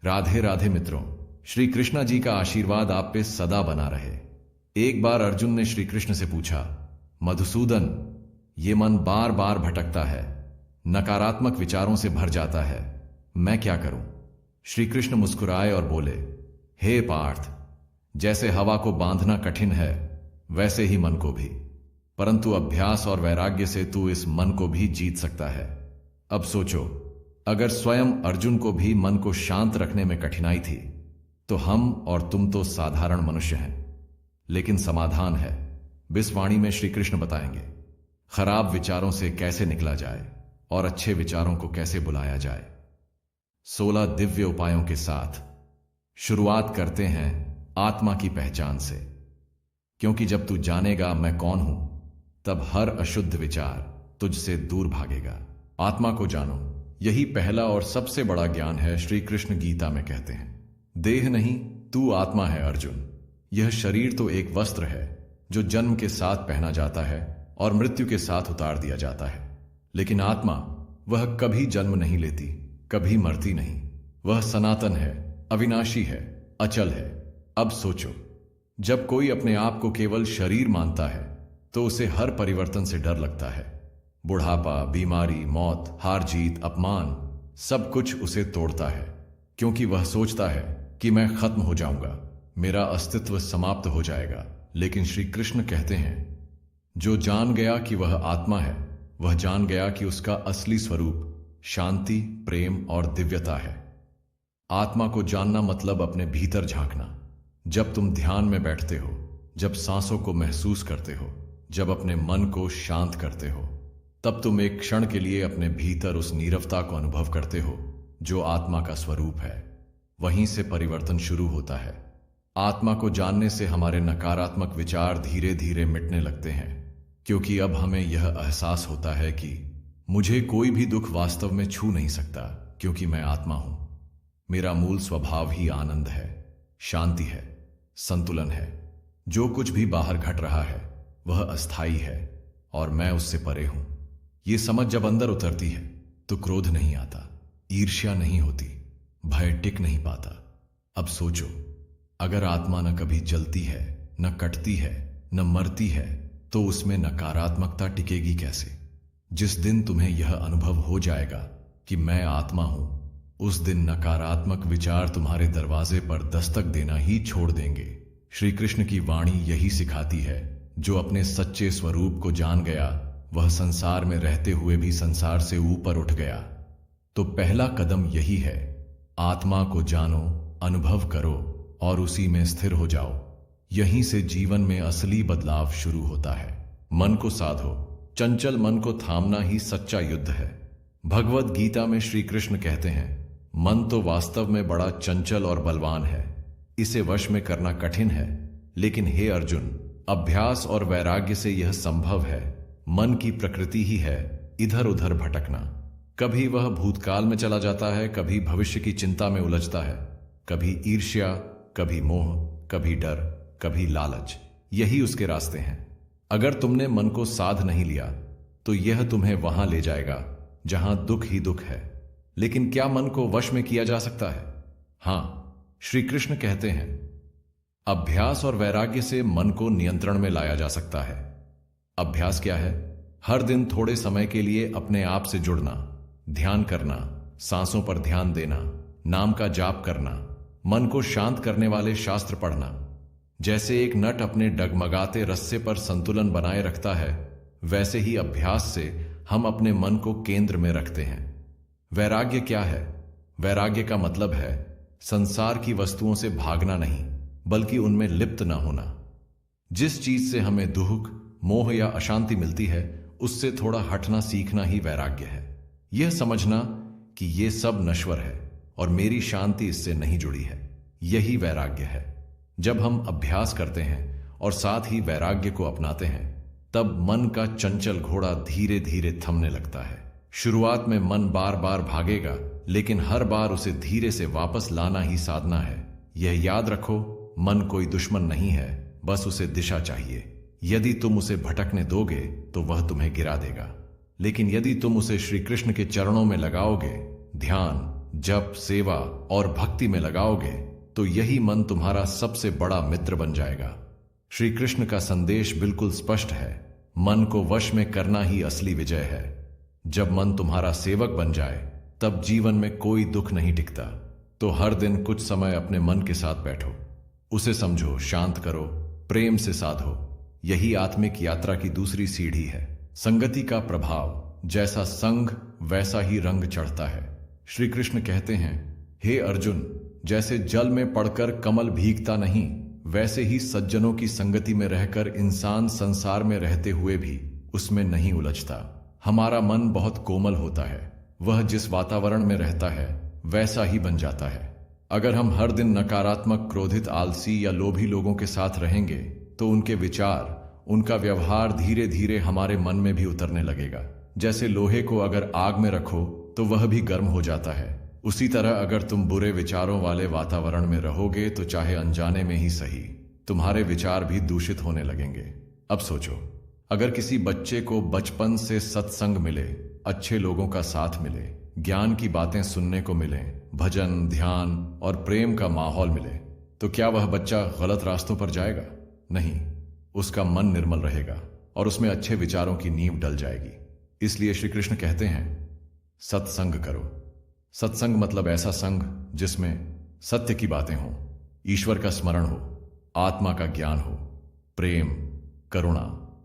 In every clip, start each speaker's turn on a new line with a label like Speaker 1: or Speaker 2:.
Speaker 1: राधे राधे मित्रों। श्री कृष्णा जी का आशीर्वाद आप पे सदा बना रहे। एक बार अर्जुन ने श्री कृष्ण से पूछा, मधुसूदन, ये मन बार बार भटकता है, नकारात्मक विचारों से भर जाता है, मैं क्या करूं? श्री कृष्ण मुस्कुराए और बोले, हे पार्थ, जैसे हवा को बांधना कठिन है वैसे ही मन को भी, परंतु अभ्यास और वैराग्य से तू इस मन को भी जीत सकता है। अब सोचो, अगर स्वयं अर्जुन को भी मन को शांत रखने में कठिनाई थी, तो हम और तुम तो साधारण मनुष्य हैं। लेकिन समाधान है, विश्ववाणी में श्री कृष्ण बताएंगे खराब विचारों से कैसे निकला जाए और अच्छे विचारों को कैसे बुलाया जाए। 16 दिव्य उपायों के साथ शुरुआत करते हैं आत्मा की पहचान से, क्योंकि जब तू जानेगा मैं कौन हूं, तब हर अशुद्ध विचार तुझसे दूर भागेगा। आत्मा को जानो, यही पहला और सबसे बड़ा ज्ञान है। श्री कृष्ण गीता में कहते हैं, देह नहीं तू आत्मा है अर्जुन। यह शरीर तो एक वस्त्र है जो जन्म के साथ पहना जाता है और मृत्यु के साथ उतार दिया जाता है, लेकिन आत्मा वह कभी जन्म नहीं लेती, कभी मरती नहीं। वह सनातन है, अविनाशी है, अचल है। अब सोचो, जब कोई अपने आप को केवल शरीर मानता है तो उसे हर परिवर्तन से डर लगता है। बुढ़ापा, बीमारी, मौत, हार जीत, अपमान, सब कुछ उसे तोड़ता है, क्योंकि वह सोचता है कि मैं खत्म हो जाऊंगा, मेरा अस्तित्व समाप्त हो जाएगा। लेकिन श्री कृष्ण कहते हैं, जो जान गया कि वह आत्मा है, वह जान गया कि उसका असली स्वरूप शांति, प्रेम और दिव्यता है। आत्मा को जानना मतलब अपने भीतर झांकना। जब तुम ध्यान में बैठते हो, जब सांसों को महसूस करते हो, जब अपने मन को शांत करते हो, तब तुम एक क्षण के लिए अपने भीतर उस नीरवता को अनुभव करते हो जो आत्मा का स्वरूप है। वहीं से परिवर्तन शुरू होता है। आत्मा को जानने से हमारे नकारात्मक विचार धीरे धीरे मिटने लगते हैं, क्योंकि अब हमें यह एहसास होता है कि मुझे कोई भी दुख वास्तव में छू नहीं सकता, क्योंकि मैं आत्मा हूं। मेरा मूल स्वभाव ही आनंद है, शांति है, संतुलन है। जो कुछ भी बाहर घट रहा है वह अस्थाई है और मैं उससे परे हूं। ये समझ जब अंदर उतरती है तो क्रोध नहीं आता, ईर्ष्या नहीं होती, भय टिक नहीं पाता। अब सोचो, अगर आत्मा न कभी जलती है, न कटती है, न मरती है, तो उसमें नकारात्मकता टिकेगी कैसे? जिस दिन तुम्हें यह अनुभव हो जाएगा कि मैं आत्मा हूं, उस दिन नकारात्मक विचार तुम्हारे दरवाजे पर दस्तक देना ही छोड़ देंगे। श्री कृष्ण की वाणी यही सिखाती है, जो अपने सच्चे स्वरूप को जान गया वह संसार में रहते हुए भी संसार से ऊपर उठ गया। तो पहला कदम यही है, आत्मा को जानो, अनुभव करो और उसी में स्थिर हो जाओ। यहीं से जीवन में असली बदलाव शुरू होता है। मन को साधो, चंचल मन को थामना ही सच्चा युद्ध है। भगवद गीता में श्री कृष्ण कहते हैं, मन तो वास्तव में बड़ा चंचल और बलवान है, इसे वश में करना कठिन है। लेकिन हे अर्जुन, अभ्यास और वैराग्य से यह संभव है। मन की प्रकृति ही है इधर उधर भटकना। कभी वह भूतकाल में चला जाता है, कभी भविष्य की चिंता में उलझता है, कभी ईर्ष्या, कभी मोह, कभी डर, कभी लालच। यही उसके रास्ते हैं। अगर तुमने मन को साध नहीं लिया तो यह तुम्हें वहां ले जाएगा जहां दुख ही दुख है। लेकिन क्या मन को वश में किया जा सकता है? हां, श्री कृष्ण कहते हैं, अभ्यास और वैराग्य से मन को नियंत्रण में लाया जा सकता है। अभ्यास क्या है? हर दिन थोड़े समय के लिए अपने आप से जुड़ना, ध्यान करना, सांसों पर ध्यान देना, नाम का जाप करना, मन को शांत करने वाले शास्त्र पढ़ना। जैसे एक नट अपने डगमगाते रस्से पर संतुलन बनाए रखता है, वैसे ही अभ्यास से हम अपने मन को केंद्र में रखते हैं। वैराग्य क्या है? वैराग्य का मतलब है संसार की वस्तुओं से भागना नहीं, बल्कि उनमें लिप्त न होना। जिस चीज से हमें दुख, मोह या अशांति मिलती है, उससे थोड़ा हटना सीखना ही वैराग्य है। यह समझना कि यह सब नश्वर है और मेरी शांति इससे नहीं जुड़ी है, यही वैराग्य है। जब हम अभ्यास करते हैं और साथ ही वैराग्य को अपनाते हैं, तब मन का चंचल घोड़ा धीरे धीरे थमने लगता है। शुरुआत में मन बार बार भागेगा, लेकिन हर बार उसे धीरे से वापस लाना ही साधना है। यह याद रखो, मन कोई दुश्मन नहीं है, बस उसे दिशा चाहिए। यदि तुम उसे भटकने दोगे तो वह तुम्हें गिरा देगा, लेकिन यदि तुम उसे श्री कृष्ण के चरणों में लगाओगे, ध्यान, जप, सेवा और भक्ति में लगाओगे तो यही मन तुम्हारा सबसे बड़ा मित्र बन जाएगा। श्री कृष्ण का संदेश बिल्कुल स्पष्ट है, मन को वश में करना ही असली विजय है। जब मन तुम्हारा सेवक बन जाए तब जीवन में कोई दुख नहीं टिकता। तो हर दिन कुछ समय अपने मन के साथ बैठो, उसे समझो, शांत करो, प्रेम से साधो। यही आत्मिक यात्रा की दूसरी सीढ़ी है। संगति का प्रभाव, जैसा संग वैसा ही रंग चढ़ता है। श्री कृष्ण कहते हैं, हे अर्जुन, जैसे जल में पड़कर कमल भीगता नहीं, वैसे ही सज्जनों की संगति में रहकर इंसान संसार में रहते हुए भी उसमें नहीं उलझता। हमारा मन बहुत कोमल होता है, वह जिस वातावरण में रहता है वैसा ही बन जाता है। अगर हम हर दिन नकारात्मक, क्रोधित, आलसी या लोभी लोगों के साथ रहेंगे तो उनके विचार, उनका व्यवहार धीरे धीरे हमारे मन में भी उतरने लगेगा। जैसे लोहे को अगर आग में रखो तो वह भी गर्म हो जाता है, उसी तरह अगर तुम बुरे विचारों वाले वातावरण में रहोगे तो चाहे अनजाने में ही सही, तुम्हारे विचार भी दूषित होने लगेंगे। अब सोचो, अगर किसी बच्चे को बचपन से सत्संग मिले, अच्छे लोगों का साथ मिले, ज्ञान की बातें सुनने को मिले, भजन, ध्यान और प्रेम का माहौल मिले, तो क्या वह बच्चा गलत रास्तों पर जाएगा? नहीं, उसका मन निर्मल रहेगा और उसमें अच्छे विचारों की नींव डल जाएगी। इसलिए श्री कृष्ण कहते हैं, सत्संग करो। सत्संग मतलब ऐसा संग जिसमें सत्य की बातें हों, ईश्वर का स्मरण हो, आत्मा का ज्ञान हो, प्रेम, करुणा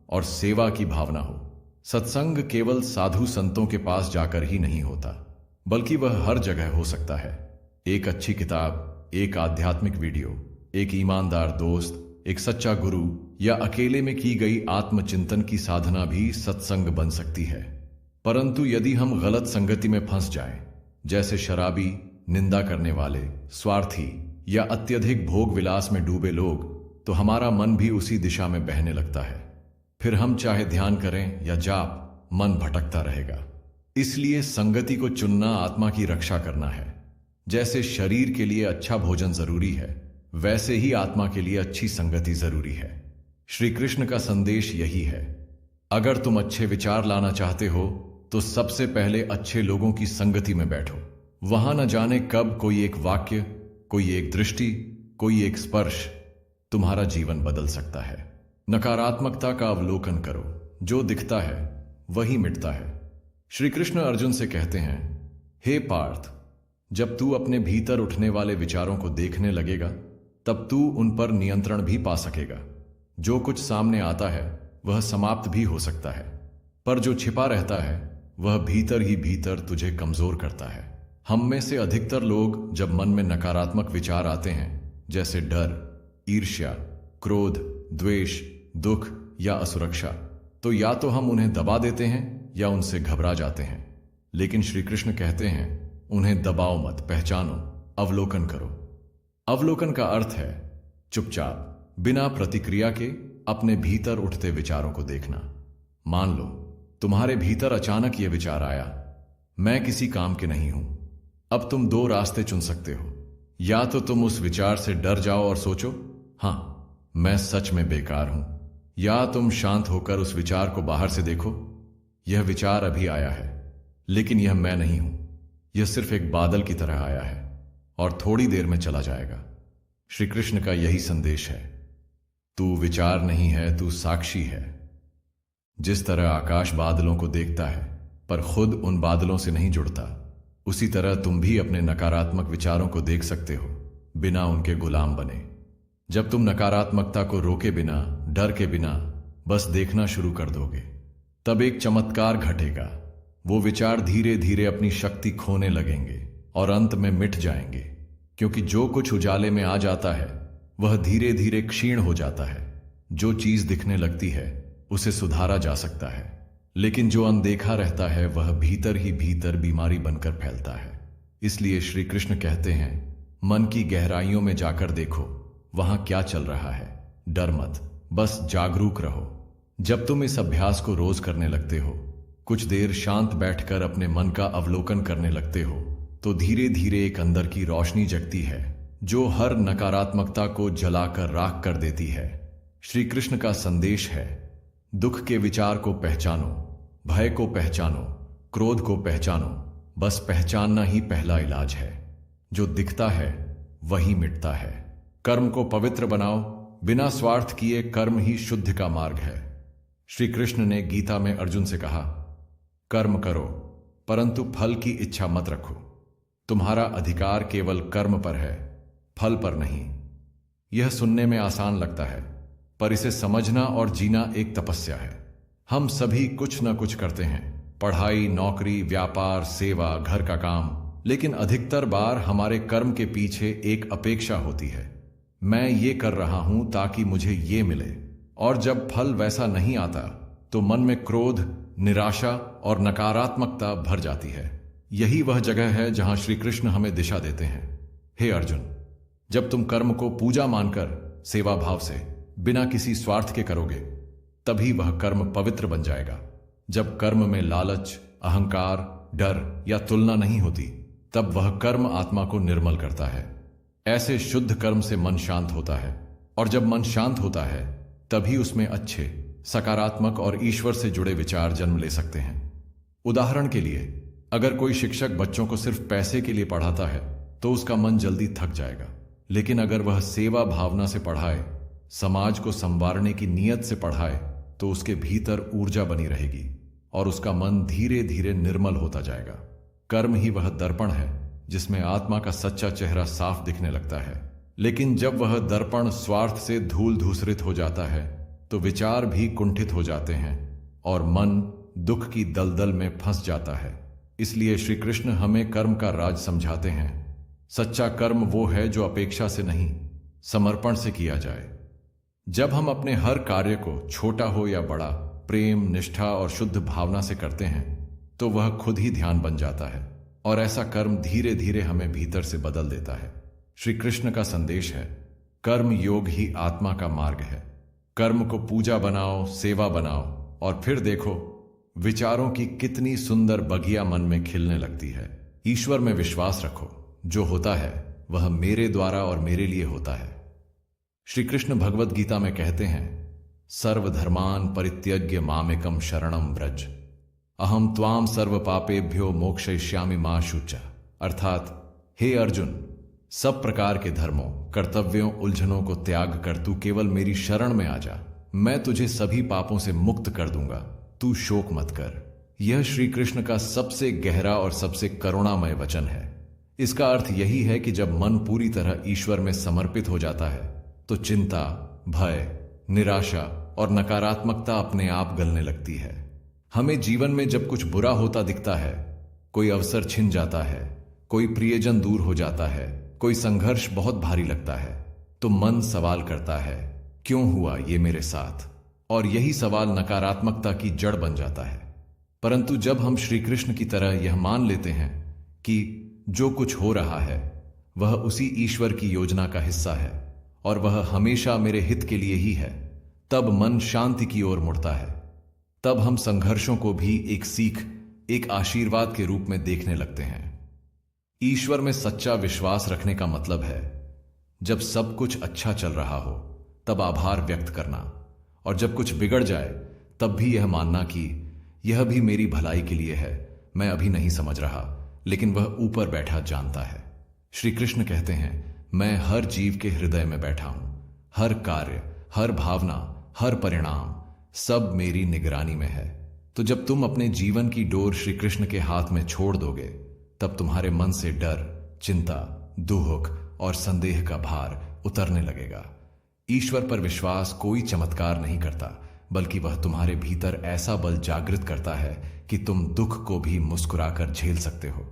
Speaker 1: और सेवा की भावना हो। सत्संग केवल साधु संतों के पास जाकर ही नहीं होता, बल्कि वह हर जगह हो सकता है। एक अच्छी किताब, एक आध्यात्मिक वीडियो, एक ईमानदार दोस्त, एक सच्चा गुरु या अकेले में की गई आत्मचिंतन की साधना भी सत्संग बन सकती है। परंतु यदि हम गलत संगति में फंस जाएं, जैसे शराबी, निंदा करने वाले, स्वार्थी या अत्यधिक भोग विलास में डूबे लोग, तो हमारा मन भी उसी दिशा में बहने लगता है। फिर हम चाहे ध्यान करें या जाप, मन भटकता रहेगा। इसलिए संगति को चुनना आत्मा की रक्षा करना है। जैसे शरीर के लिए अच्छा भोजन जरूरी है, वैसे ही आत्मा के लिए अच्छी संगति जरूरी है। श्री कृष्ण का संदेश यही है। अगर तुम अच्छे विचार लाना चाहते हो तो सबसे पहले अच्छे लोगों की संगति में बैठो। वहां न जाने कब कोई एक वाक्य, कोई एक दृष्टि, कोई एक स्पर्श तुम्हारा जीवन बदल सकता है। नकारात्मकता का अवलोकन करो, जो दिखता है वही मिटता है। श्री कृष्ण अर्जुन से कहते हैं, हे पार्थ, जब तू अपने भीतर उठने वाले विचारों को देखने लगेगा तब तू उन पर नियंत्रण भी पा सकेगा। जो कुछ सामने आता है वह समाप्त भी हो सकता है, पर जो छिपा रहता है वह भीतर ही भीतर तुझे कमजोर करता है। हम में से अधिकतर लोग जब मन में नकारात्मक विचार आते हैं, जैसे डर, ईर्ष्या, क्रोध, द्वेष, दुख या असुरक्षा, तो या तो हम उन्हें दबा देते हैं या उनसे घबरा जाते हैं। लेकिन श्री कृष्ण कहते हैं, उन्हें दबाओ मत, पहचानो, अवलोकन करो। अवलोकन का अर्थ है चुपचाप, बिना प्रतिक्रिया के अपने भीतर उठते विचारों को देखना। मान लो तुम्हारे भीतर अचानक यह विचार आया, मैं किसी काम के नहीं हूं। अब तुम दो रास्ते चुन सकते हो। या तो तुम उस विचार से डर जाओ और सोचो, हां, मैं सच में बेकार हूं, या तुम शांत होकर उस विचार को बाहर से देखो, यह विचार अभी आया है, लेकिन यह मैं नहीं हूं। यह सिर्फ एक बादल की तरह आया है और थोड़ी देर में चला जाएगा। श्री कृष्ण का यही संदेश है। तू विचार नहीं है, तू साक्षी है। जिस तरह आकाश बादलों को देखता है पर खुद उन बादलों से नहीं जुड़ता, उसी तरह तुम भी अपने नकारात्मक विचारों को देख सकते हो, बिना उनके गुलाम बने। जब तुम नकारात्मकता को रोके बिना, डर के बिना बस देखना शुरू कर दोगे, तब एक चमत्कार घटेगा। वो विचार धीरे धीरे अपनी शक्ति खोने लगेंगे और अंत में मिट जाएंगे, क्योंकि जो कुछ उजाले में आ जाता है वह धीरे धीरे क्षीण हो जाता है। जो चीज दिखने लगती है उसे सुधारा जा सकता है, लेकिन जो अनदेखा रहता है वह भीतर ही भीतर बीमारी बनकर फैलता है। इसलिए श्री कृष्ण कहते हैं, मन की गहराइयों में जाकर देखो, वहां क्या चल रहा है। डर मत, बस जागरूक रहो। जब तुम इस अभ्यास को रोज करने लगते हो, कुछ देर शांत बैठकर अपने मन का अवलोकन करने लगते हो, तो धीरे धीरे एक अंदर की रोशनी जगती है जो हर नकारात्मकता को जलाकर राख कर देती है। श्री कृष्ण का संदेश है, दुख के विचार को पहचानो, भय को पहचानो, क्रोध को पहचानो, बस पहचानना ही पहला इलाज है। जो दिखता है वही मिटता है। कर्म को पवित्र बनाओ, बिना स्वार्थ किए कर्म ही शुद्ध का मार्ग है। श्री कृष्ण ने गीता में अर्जुन से कहा, कर्म करो परंतु फल की इच्छा मत रखो। तुम्हारा अधिकार केवल कर्म पर है, फल पर नहीं। यह सुनने में आसान लगता है, पर इसे समझना और जीना एक तपस्या है। हम सभी कुछ न कुछ करते हैं, पढ़ाई, नौकरी, व्यापार, सेवा, घर का काम, लेकिन अधिकतर बार हमारे कर्म के पीछे एक अपेक्षा होती है। मैं ये कर रहा हूं ताकि मुझे ये मिले, और जब फल वैसा नहीं आता तो मन में क्रोध, निराशा और नकारात्मकता भर जाती है। यही वह जगह है जहां श्री कृष्ण हमें दिशा देते हैं। हे अर्जुन, जब तुम कर्म को पूजा मानकर सेवा भाव से बिना किसी स्वार्थ के करोगे, तभी वह कर्म पवित्र बन जाएगा। जब कर्म में लालच, अहंकार, डर या तुलना नहीं होती, तब वह कर्म आत्मा को निर्मल करता है। ऐसे शुद्ध कर्म से मन शांत होता है, और जब मन शांत होता है तभी उसमें अच्छे, सकारात्मक और ईश्वर से जुड़े विचार जन्म ले सकते हैं। उदाहरण के लिए, अगर कोई शिक्षक बच्चों को सिर्फ पैसे के लिए पढ़ाता है तो उसका मन जल्दी थक जाएगा। लेकिन अगर वह सेवा भावना से पढ़ाए, समाज को संवारने की नीयत से पढ़ाए, तो उसके भीतर ऊर्जा बनी रहेगी और उसका मन धीरे धीरे निर्मल होता जाएगा। कर्म ही वह दर्पण है जिसमें आत्मा का सच्चा चेहरा साफ दिखने लगता है। लेकिन जब वह दर्पण स्वार्थ से धूल धूसरित हो जाता है तो विचार भी कुंठित हो जाते हैं और मन दुख की दलदल में फंस जाता है। इसलिए श्री कृष्ण हमें कर्म का राज समझाते हैं। सच्चा कर्म वो है जो अपेक्षा से नहीं, समर्पण से किया जाए। जब हम अपने हर कार्य को, छोटा हो या बड़ा, प्रेम, निष्ठा और शुद्ध भावना से करते हैं तो वह खुद ही ध्यान बन जाता है, और ऐसा कर्म धीरे धीरे हमें भीतर से बदल देता है। श्री कृष्ण का संदेश है, कर्म योग ही आत्मा का मार्ग है। कर्म को पूजा बनाओ, सेवा बनाओ, और फिर देखो विचारों की कितनी सुंदर बगिया मन में खिलने लगती है। ईश्वर में विश्वास रखो, जो होता है वह मेरे द्वारा और मेरे लिए होता है। श्री कृष्ण भगवद गीता में कहते हैं, सर्वधर्मान परित्यज्य मामेकम शरणम व्रज, अहम त्वाम सर्व पापेभ्यो मोक्षयिष्यामि मा शुचा। अर्थात, हे अर्जुन, सब प्रकार के धर्मों, कर्तव्यों, उलझनों को त्याग कर तू केवल मेरी शरण में आ जा। मैं तुझे सभी पापों से मुक्त कर दूंगा, तू शोक मत कर। यह श्री कृष्ण का सबसे गहरा और सबसे करुणामय वचन है। इसका अर्थ यही है कि जब मन पूरी तरह ईश्वर में समर्पित हो जाता है तो चिंता, भय, निराशा और नकारात्मकता अपने आप गलने लगती है। हमें जीवन में जब कुछ बुरा होता दिखता है, कोई अवसर छिन जाता है, कोई प्रियजन दूर हो जाता है, कोई संघर्ष बहुत भारी लगता है, तो मन सवाल करता है, क्यों हुआ ये मेरे साथ? और यही सवाल नकारात्मकता की जड़ बन जाता है। परंतु जब हम श्री कृष्ण की तरह यह मान लेते हैं कि जो कुछ हो रहा है वह उसी ईश्वर की योजना का हिस्सा है और वह हमेशा मेरे हित के लिए ही है, तब मन शांति की ओर मुड़ता है। तब हम संघर्षों को भी एक सीख, एक आशीर्वाद के रूप में देखने लगते हैं। ईश्वर में सच्चा विश्वास रखने का मतलब है, जब सब कुछ अच्छा चल रहा हो तब आभार व्यक्त करना, और जब कुछ बिगड़ जाए तब भी यह मानना कि यह भी मेरी भलाई के लिए है, मैं अभी नहीं समझ रहा, लेकिन वह ऊपर बैठा जानता है। श्री कृष्ण कहते हैं, मैं हर जीव के हृदय में बैठा हूं। हर कार्य, हर भावना, हर परिणाम सब मेरी निगरानी में है। तो जब तुम अपने जीवन की डोर श्री कृष्ण के हाथ में छोड़ दोगे, तब तुम्हारे मन से डर, चिंता, दुख और संदेह का भार उतरने लगेगा। ईश्वर पर विश्वास कोई चमत्कार नहीं करता, बल्कि वह तुम्हारे भीतर ऐसा बल जागृत करता है कि तुम दुख को भी मुस्कुराकर झेल सकते हो।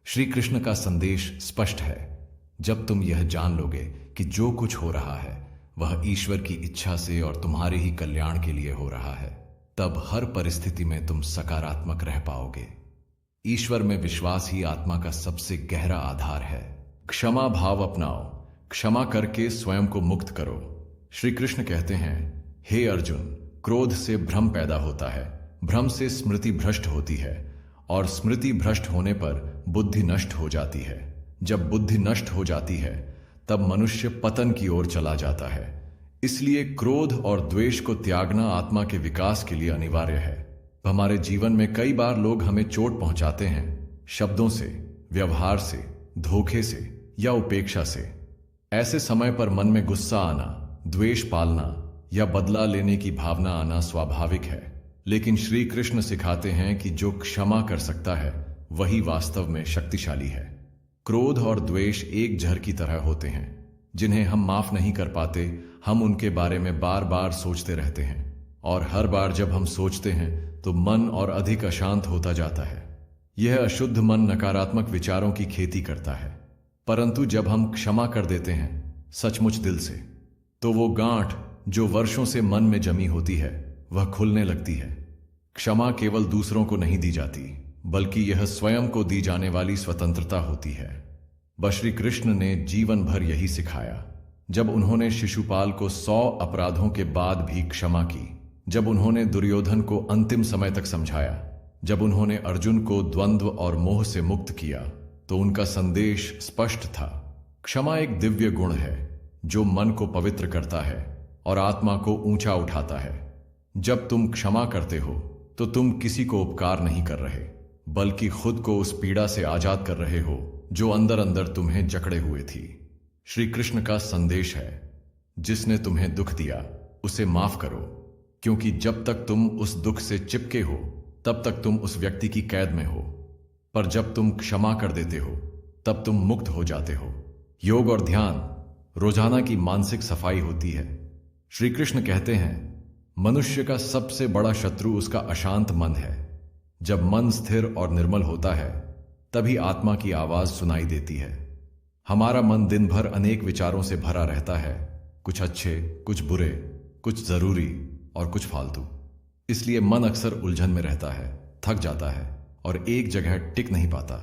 Speaker 1: श्री कृष्ण का संदेश स्पष्ट है, जब तुम यह जान लोगे कि जो कुछ हो रहा है वह ईश्वर की इच्छा से और तुम्हारे ही कल्याण के लिए हो रहा है, तब हर परिस्थिति में तुम सकारात्मक रह पाओगे। ईश्वर में विश्वास ही आत्मा का सबसे गहरा आधार है। क्षमा भाव अपनाओ, क्षमा करके स्वयं को मुक्त करो। श्री कृष्ण कहते हैं, हे अर्जुन, क्रोध से भ्रम पैदा होता है, भ्रम से स्मृति भ्रष्ट होती है, और स्मृति भ्रष्ट होने पर बुद्धि नष्ट हो जाती है। जब बुद्धि नष्ट हो जाती है तब मनुष्य पतन की ओर चला जाता है। इसलिए क्रोध और द्वेष को त्यागना आत्मा के विकास के लिए अनिवार्य है। हमारे जीवन में कई बार लोग हमें चोट पहुंचाते हैं, शब्दों से, व्यवहार से, धोखे से या उपेक्षा से। ऐसे समय पर मन में गुस्सा आना, द्वेष पालना या बदला लेने की भावना आना स्वाभाविक है। लेकिन श्री कृष्ण सिखाते हैं कि जो क्षमा कर सकता है वही वास्तव में शक्तिशाली है। क्रोध और द्वेष एक जहर की तरह होते हैं, जिन्हें हम माफ नहीं कर पाते। हम उनके बारे में बार बार सोचते रहते हैं, और हर बार जब हम सोचते हैं तो मन और अधिक अशांत होता जाता है। यह अशुद्ध मन नकारात्मक विचारों की खेती करता है। परंतु जब हम क्षमा कर देते हैं सचमुच दिल से, तो वो गांठ जो वर्षों से मन में जमी होती है वह खुलने लगती है। क्षमा केवल दूसरों को नहीं दी जाती, बल्कि यह स्वयं को दी जाने वाली स्वतंत्रता होती है। बस श्री कृष्ण ने जीवन भर यही सिखाया। जब उन्होंने शिशुपाल को 100 अपराधों के बाद भी क्षमा की, जब उन्होंने दुर्योधन को अंतिम समय तक समझाया, जब उन्होंने अर्जुन को द्वंद्व और मोह से मुक्त किया, तो उनका संदेश स्पष्ट था। क्षमा एक दिव्य गुण है जो मन को पवित्र करता है और आत्मा को ऊंचा उठाता है। जब तुम क्षमा करते हो तो तुम किसी को उपकार नहीं कर रहे, बल्कि खुद को उस पीड़ा से आजाद कर रहे हो जो अंदर अंदर तुम्हें जकड़े हुए थी। श्री कृष्ण का संदेश है, जिसने तुम्हें दुख दिया उसे माफ करो, क्योंकि जब तक तुम उस दुख से चिपके हो तब तक तुम उस व्यक्ति की कैद में हो। पर जब तुम क्षमा कर देते हो तब तुम मुक्त हो जाते हो। योग और ध्यान रोजाना की मानसिक सफाई होती है। श्री कृष्ण कहते हैं, मनुष्य का सबसे बड़ा शत्रु उसका अशांत मन है। जब मन स्थिर और निर्मल होता है तभी आत्मा की आवाज सुनाई देती है। हमारा मन दिन भर अनेक विचारों से भरा रहता है, कुछ अच्छे, कुछ बुरे, कुछ जरूरी और कुछ फालतू। इसलिए मन अक्सर उलझन में रहता है, थक जाता है और एक जगह टिक नहीं पाता।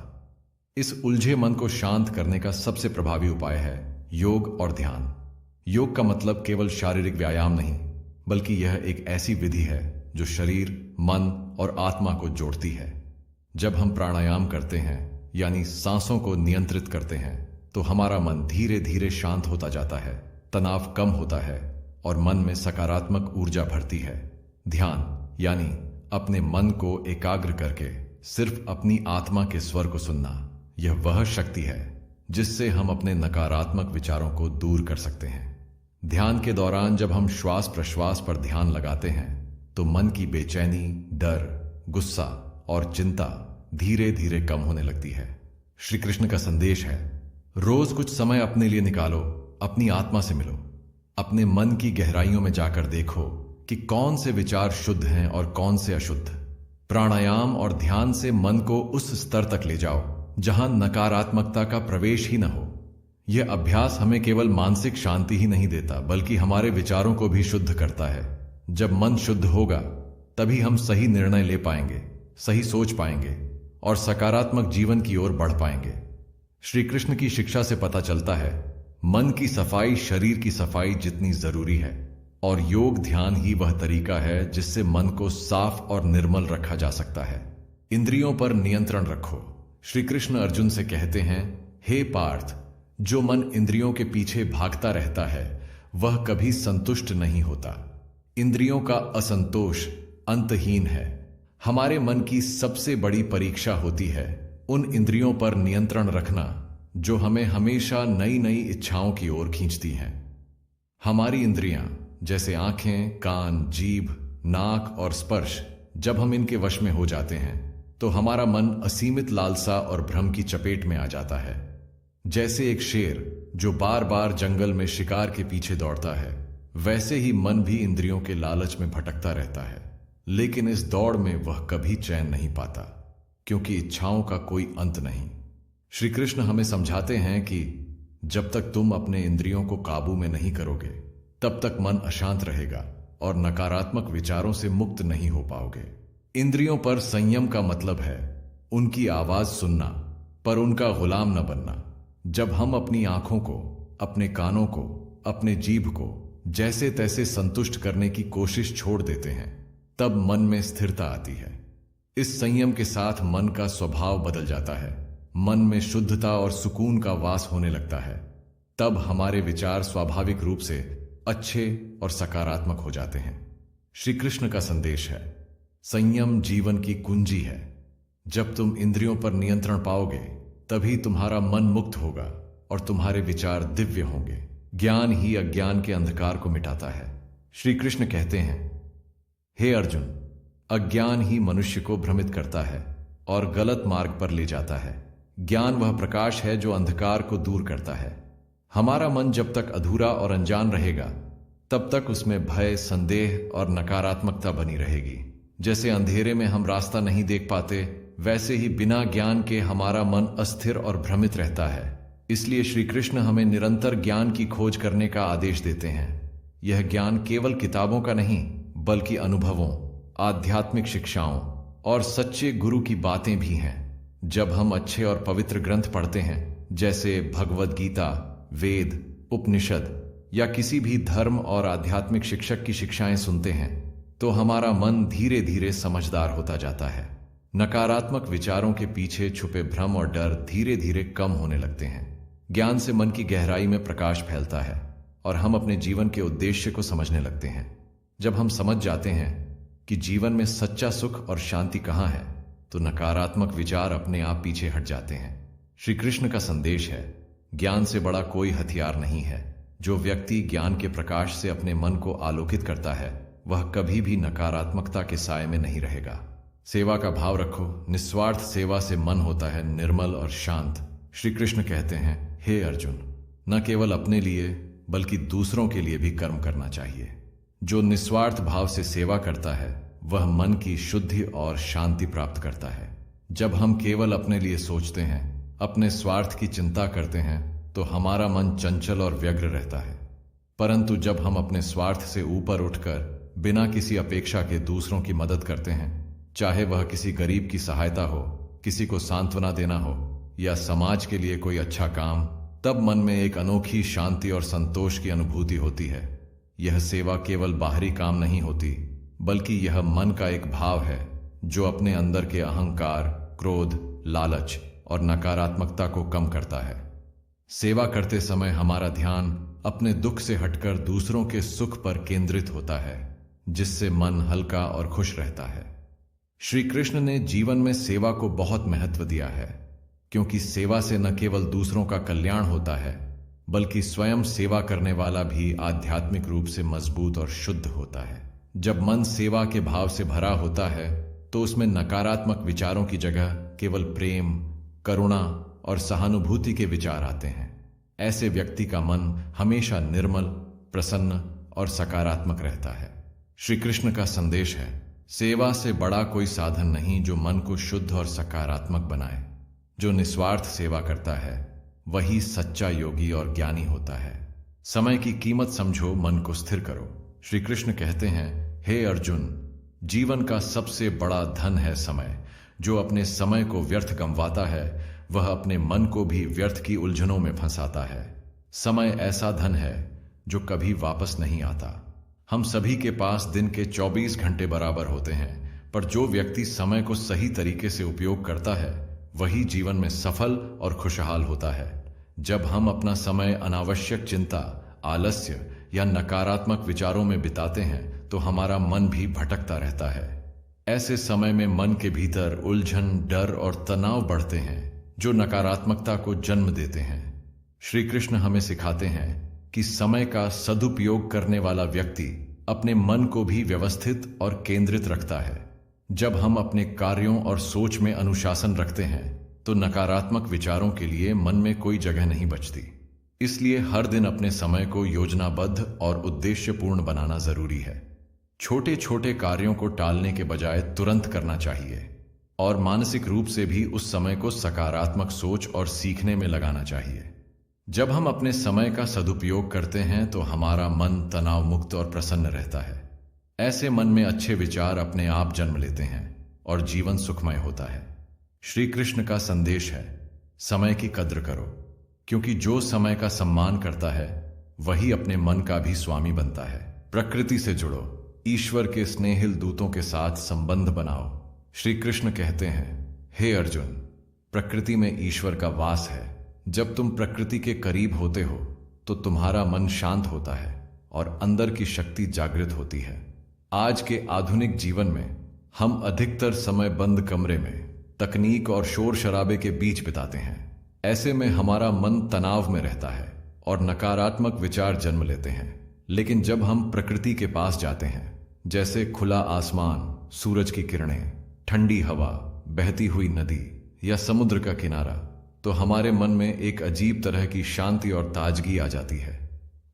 Speaker 1: इस उलझे मन को शांत करने का सबसे प्रभावी उपाय है योग और ध्यान। योग का मतलब केवल शारीरिक व्यायाम नहीं, बल्कि यह एक ऐसी विधि है जो शरीर, मन और आत्मा को जोड़ती है। जब हम प्राणायाम करते हैं, यानी सांसों को नियंत्रित करते हैं, तो हमारा मन धीरे धीरे शांत होता जाता है, तनाव कम होता है और मन में सकारात्मक ऊर्जा भरती है। ध्यान यानी अपने मन को एकाग्र करके सिर्फ अपनी आत्मा के स्वर को सुनना, यह वह शक्ति है जिससे हम अपने नकारात्मक विचारों को दूर कर सकते हैं। ध्यान के दौरान जब हम श्वास प्रश्वास पर ध्यान लगाते हैं तो मन की बेचैनी, डर, गुस्सा और चिंता धीरे धीरे कम होने लगती है। श्री कृष्ण का संदेश है, रोज कुछ समय अपने लिए निकालो, अपनी आत्मा से मिलो, अपने मन की गहराइयों में जाकर देखो कि कौन से विचार शुद्ध हैं और कौन से अशुद्ध। प्राणायाम और ध्यान से मन को उस स्तर तक ले जाओ जहां नकारात्मकता का प्रवेश ही न हो। यह अभ्यास हमें केवल मानसिक शांति ही नहीं देता, बल्कि हमारे विचारों को भी शुद्ध करता है। जब मन शुद्ध होगा तभी हम सही निर्णय ले पाएंगे, सही सोच पाएंगे और सकारात्मक जीवन की ओर बढ़ पाएंगे। श्री कृष्ण की शिक्षा से पता चलता है, मन की सफाई शरीर की सफाई जितनी जरूरी है, और योग ध्यान ही वह तरीका है जिससे मन को साफ और निर्मल रखा जा सकता है। इंद्रियों पर नियंत्रण रखो। श्री कृष्ण अर्जुन से कहते हैं, हे पार्थ, जो मन इंद्रियों के पीछे भागता रहता है वह कभी संतुष्ट नहीं होता। इंद्रियों का असंतोष अंतहीन है। हमारे मन की सबसे बड़ी परीक्षा होती है उन इंद्रियों पर नियंत्रण रखना जो हमें हमेशा नई नई इच्छाओं की ओर खींचती हैं। हमारी इंद्रियां जैसे आंखें, कान, जीभ, नाक और स्पर्श, जब हम इनके वश में हो जाते हैं तो हमारा मन असीमित लालसा और भ्रम की चपेट में आ जाता है। जैसे एक शेर जो बार बार जंगल में शिकार के पीछे दौड़ता है, वैसे ही मन भी इंद्रियों के लालच में भटकता रहता है। लेकिन इस दौड़ में वह कभी चैन नहीं पाता, क्योंकि इच्छाओं का कोई अंत नहीं। श्री कृष्ण हमें समझाते हैं कि जब तक तुम अपने इंद्रियों को काबू में नहीं करोगे तब तक मन अशांत रहेगा और नकारात्मक विचारों से मुक्त नहीं हो पाओगे। इंद्रियों पर संयम का मतलब है उनकी आवाज सुनना, पर उनका गुलाम न बनना। जब हम अपनी आंखों को, अपने कानों को, अपने जीभ को जैसे तैसे संतुष्ट करने की कोशिश छोड़ देते हैं, तब मन में स्थिरता आती है। इस संयम के साथ मन का स्वभाव बदल जाता है। मन में शुद्धता और सुकून का वास होने लगता है। तब हमारे विचार स्वाभाविक रूप से अच्छे और सकारात्मक हो जाते हैं। श्री कृष्ण का संदेश है, संयम जीवन की कुंजी है। जब तुम इंद्रियों पर नियंत्रण पाओगे तभी तुम्हारा मन मुक्त होगा और तुम्हारे विचार दिव्य होंगे। ज्ञान ही अज्ञान के अंधकार को मिटाता है। श्री कृष्ण कहते हैं, हे अर्जुन, अज्ञान ही मनुष्य को भ्रमित करता है और गलत मार्ग पर ले जाता है। ज्ञान वह प्रकाश है जो अंधकार को दूर करता है। हमारा मन जब तक अधूरा और अनजान रहेगा तब तक उसमें भय, संदेह और नकारात्मकता बनी रहेगी। जैसे अंधेरे में हम रास्ता नहीं देख पाते, वैसे ही बिना ज्ञान के हमारा मन अस्थिर और भ्रमित रहता है। इसलिए श्री कृष्ण हमें निरंतर ज्ञान की खोज करने का आदेश देते हैं। यह ज्ञान केवल किताबों का नहीं, बल्कि अनुभवों, आध्यात्मिक शिक्षाओं और सच्चे गुरु की बातें भी हैं। जब हम अच्छे और पवित्र ग्रंथ पढ़ते हैं, जैसे भगवद गीता, वेद, उपनिषद या किसी भी धर्म और आध्यात्मिक शिक्षक की शिक्षाएं सुनते हैं, तो हमारा मन धीरे धीरे समझदार होता जाता है। नकारात्मक विचारों के पीछे छुपे भ्रम और डर धीरे धीरे कम होने लगते हैं। ज्ञान से मन की गहराई में प्रकाश फैलता है और हम अपने जीवन के उद्देश्य को समझने लगते हैं। जब हम समझ जाते हैं कि जीवन में सच्चा सुख और शांति कहाँ है, तो नकारात्मक विचार अपने आप पीछे हट जाते हैं। श्री कृष्ण का संदेश है, ज्ञान से बड़ा कोई हथियार नहीं है। जो व्यक्ति ज्ञान के प्रकाश से अपने मन को आलोकित करता है, वह कभी भी नकारात्मकता के साए में नहीं रहेगा। सेवा का भाव रखो। निस्वार्थ सेवा से मन होता है निर्मल और शांत। श्री कृष्ण कहते हैं, हे अर्जुन, न केवल अपने लिए बल्कि दूसरों के लिए भी कर्म करना चाहिए। जो निस्वार्थ भाव से सेवा करता है वह मन की शुद्धि और शांति प्राप्त करता है। जब हम केवल अपने लिए सोचते हैं, अपने स्वार्थ की चिंता करते हैं, तो हमारा मन चंचल और व्यग्र रहता है। परंतु जब हम अपने स्वार्थ से ऊपर उठकर बिना किसी अपेक्षा के दूसरों की मदद करते हैं, चाहे वह किसी गरीब की सहायता हो, किसी को सांत्वना देना हो या समाज के लिए कोई अच्छा काम, तब मन में एक अनोखी शांति और संतोष की अनुभूति होती है। यह सेवा केवल बाहरी काम नहीं होती, बल्कि यह मन का एक भाव है जो अपने अंदर के अहंकार, क्रोध, लालच और नकारात्मकता को कम करता है। सेवा करते समय हमारा ध्यान अपने दुख से हटकर दूसरों के सुख पर केंद्रित होता है, जिससे मन हल्का और खुश रहता है। श्री कृष्ण ने जीवन में सेवा को बहुत महत्व दिया है, क्योंकि सेवा से न केवल दूसरों का कल्याण होता है, बल्कि स्वयं सेवा करने वाला भी आध्यात्मिक रूप से मजबूत और शुद्ध होता है। जब मन सेवा के भाव से भरा होता है, तो उसमें नकारात्मक विचारों की जगह केवल प्रेम, करुणा और सहानुभूति के विचार आते हैं। ऐसे व्यक्ति का मन हमेशा निर्मल, प्रसन्न और सकारात्मक रहता है। श्री कृष्ण का संदेश है, सेवा से बड़ा कोई साधन नहीं जो मन को शुद्ध और सकारात्मक बनाए। जो निस्वार्थ सेवा करता है वही सच्चा योगी और ज्ञानी होता है। समय की कीमत समझो, मन को स्थिर करो। श्री कृष्ण कहते हैं, हे अर्जुन, जीवन का सबसे बड़ा धन है समय। जो अपने समय को व्यर्थ गंवाता है वह अपने मन को भी व्यर्थ की उलझनों में फंसाता है। समय ऐसा धन है जो कभी वापस नहीं आता। हम सभी के पास दिन के 24 घंटे बराबर होते हैं, पर जो व्यक्ति समय को सही तरीके से उपयोग करता है वही जीवन में सफल और खुशहाल होता है। जब हम अपना समय अनावश्यक चिंता, आलस्य या नकारात्मक विचारों में बिताते हैं तो हमारा मन भी भटकता रहता है। ऐसे समय में मन के भीतर उलझन, डर और तनाव बढ़ते हैं जो नकारात्मकता को जन्म देते हैं। श्री कृष्ण हमें सिखाते हैं कि समय का सदुपयोग करने वाला व्यक्ति अपने मन को भी व्यवस्थित और केंद्रित रखता है। जब हम अपने कार्यों और सोच में अनुशासन रखते हैं तो नकारात्मक विचारों के लिए मन में कोई जगह नहीं बचती। इसलिए हर दिन अपने समय को योजनाबद्ध और उद्देश्यपूर्ण बनाना जरूरी है। छोटे छोटे कार्यों को टालने के बजाय तुरंत करना चाहिए और मानसिक रूप से भी उस समय को सकारात्मक सोच और सीखने में लगाना चाहिए। जब हम अपने समय का सदुपयोग करते हैं तो हमारा मन तनाव मुक्त और प्रसन्न रहता है। ऐसे मन में अच्छे विचार अपने आप जन्म लेते हैं और जीवन सुखमय होता है। श्री कृष्ण का संदेश है, समय की कद्र करो, क्योंकि जो समय का सम्मान करता है वही अपने मन का भी स्वामी बनता है। प्रकृति से जुड़ो, ईश्वर के स्नेहिल दूतों के साथ संबंध बनाओ। श्री कृष्ण कहते हैं, हे अर्जुन, प्रकृति में ईश्वर का वास है। जब तुम प्रकृति के करीब होते हो तो तुम्हारा मन शांत होता है और अंदर की शक्ति जागृत होती है। आज के आधुनिक जीवन में हम अधिकतर समय बंद कमरे में, तकनीक और शोर शराबे के बीच बिताते हैं। ऐसे में हमारा मन तनाव में रहता है और नकारात्मक विचार जन्म लेते हैं। लेकिन जब हम प्रकृति के पास जाते हैं, जैसे खुला आसमान, सूरज की किरणें, ठंडी हवा, बहती हुई नदी या समुद्र का किनारा, तो हमारे मन में एक अजीब तरह की शांति और ताजगी आ जाती है।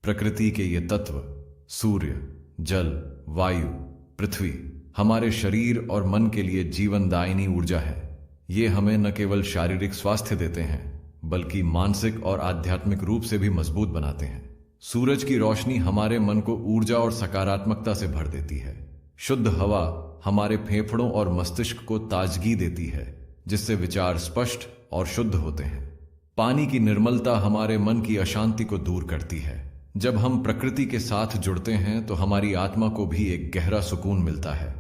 Speaker 1: प्रकृति के ये तत्व, सूर्य, जल, वायु, पृथ्वी, हमारे शरीर और मन के लिए जीवनदायिनी ऊर्जा है। ये हमें न केवल शारीरिक स्वास्थ्य देते हैं, बल्कि मानसिक और आध्यात्मिक रूप से भी मजबूत बनाते हैं। सूरज की रोशनी हमारे मन को ऊर्जा और सकारात्मकता से भर देती है। शुद्ध हवा हमारे फेफड़ों और मस्तिष्क को ताजगी देती है, जिससे विचार स्पष्ट और शुद्ध होते हैं। पानी की निर्मलता हमारे मन की अशांति को दूर करती है। जब हम प्रकृति के साथ जुड़ते हैं तो हमारी आत्मा को भी एक गहरा सुकून मिलता है।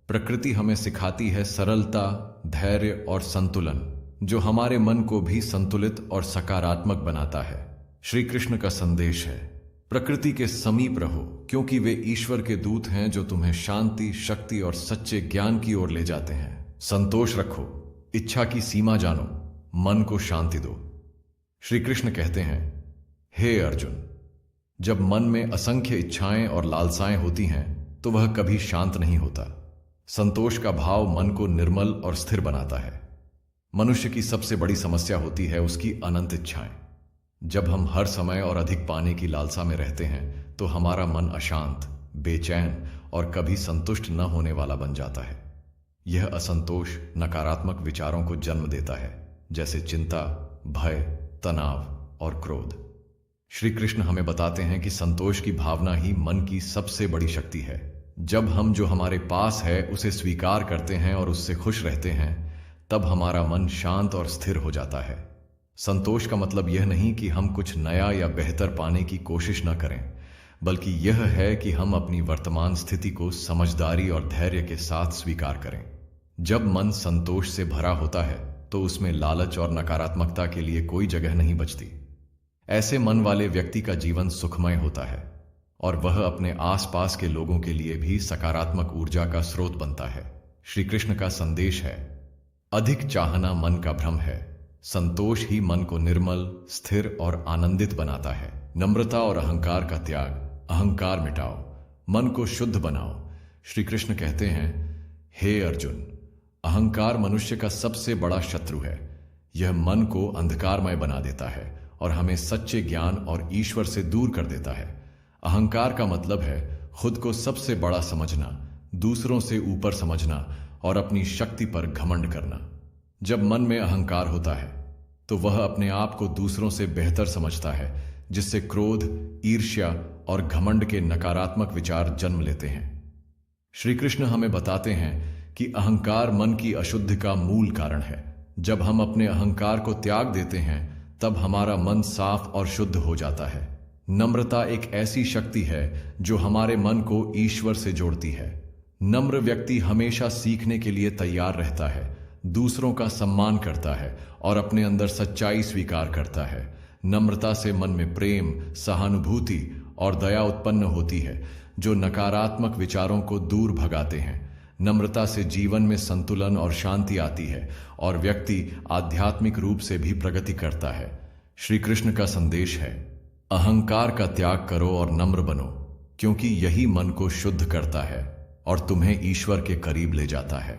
Speaker 1: प्रकृति हमें सिखाती है सरलता, धैर्य और संतुलन, जो हमारे मन को भी संतुलित और सकारात्मक बनाता है। श्री कृष्ण का संदेश है, प्रकृति के समीप रहो, क्योंकि वे ईश्वर के दूत हैं जो तुम्हें शांति, शक्ति और सच्चे ज्ञान की ओर ले जाते हैं। संतोष रखो, इच्छा की सीमा जानो, मन को शांति दो। श्री कृष्ण कहते हैं, हे अर्जुन, जब मन में असंख्य इच्छाएं और लालसाएं होती हैं तो वह कभी शांत नहीं होता। संतोष का भाव मन को निर्मल और स्थिर बनाता है। मनुष्य की सबसे बड़ी समस्या होती है उसकी अनंत इच्छाएं। जब हम हर समय और अधिक पाने की लालसा में रहते हैं तो हमारा मन अशांत, बेचैन और कभी संतुष्ट न होने वाला बन जाता है। यह असंतोष नकारात्मक विचारों को जन्म देता है, जैसे चिंता, भय, तनाव और क्रोध। श्री कृष्ण हमें बताते हैं कि संतोष की भावना ही मन की सबसे बड़ी शक्ति है। जब हम जो हमारे पास है उसे स्वीकार करते हैं और उससे खुश रहते हैं, तब हमारा मन शांत और स्थिर हो जाता है। संतोष का मतलब यह नहीं कि हम कुछ नया या बेहतर पाने की कोशिश न करें, बल्कि यह है कि हम अपनी वर्तमान स्थिति को समझदारी और धैर्य के साथ स्वीकार करें। जब मन संतोष से भरा होता है तो उसमें लालच और नकारात्मकता के लिए कोई जगह नहीं बचती। ऐसे मन वाले व्यक्ति का जीवन सुखमय होता है और वह अपने आसपास के लोगों के लिए भी सकारात्मक ऊर्जा का स्रोत बनता है। श्री कृष्ण का संदेश है, अधिक चाहना मन का भ्रम है, संतोष ही मन को निर्मल, स्थिर और आनंदित बनाता है। नम्रता और अहंकार का त्याग, अहंकार मिटाओ, मन को शुद्ध बनाओ। श्री कृष्ण कहते हैं, हे अर्जुन, अहंकार मनुष्य का सबसे बड़ा शत्रु है। यह मन को अंधकारमय बना देता है और हमें सच्चे ज्ञान और ईश्वर से दूर कर देता है। अहंकार का मतलब है खुद को सबसे बड़ा समझना, दूसरों से ऊपर समझना और अपनी शक्ति पर घमंड करना। जब मन में अहंकार होता है तो वह अपने आप को दूसरों से बेहतर समझता है, जिससे क्रोध, ईर्ष्या और घमंड के नकारात्मक विचार जन्म लेते हैं। श्री कृष्ण हमें बताते हैं कि अहंकार मन की अशुद्धि का मूल कारण है। जब हम अपने अहंकार को त्याग देते हैं तब हमारा मन साफ और शुद्ध हो जाता है। नम्रता एक ऐसी शक्ति है जो हमारे मन को ईश्वर से जोड़ती है। नम्र व्यक्ति हमेशा सीखने के लिए तैयार रहता है, दूसरों का सम्मान करता है और अपने अंदर सच्चाई स्वीकार करता है। नम्रता से मन में प्रेम, सहानुभूति और दया उत्पन्न होती है, जो नकारात्मक विचारों को दूर भगाते हैं। नम्रता से जीवन में संतुलन और शांति आती है और व्यक्ति आध्यात्मिक रूप से भी प्रगति करता है। श्री कृष्ण का संदेश है, अहंकार का त्याग करो और नम्र बनो, क्योंकि यही मन को शुद्ध करता है और तुम्हें ईश्वर के करीब ले जाता है।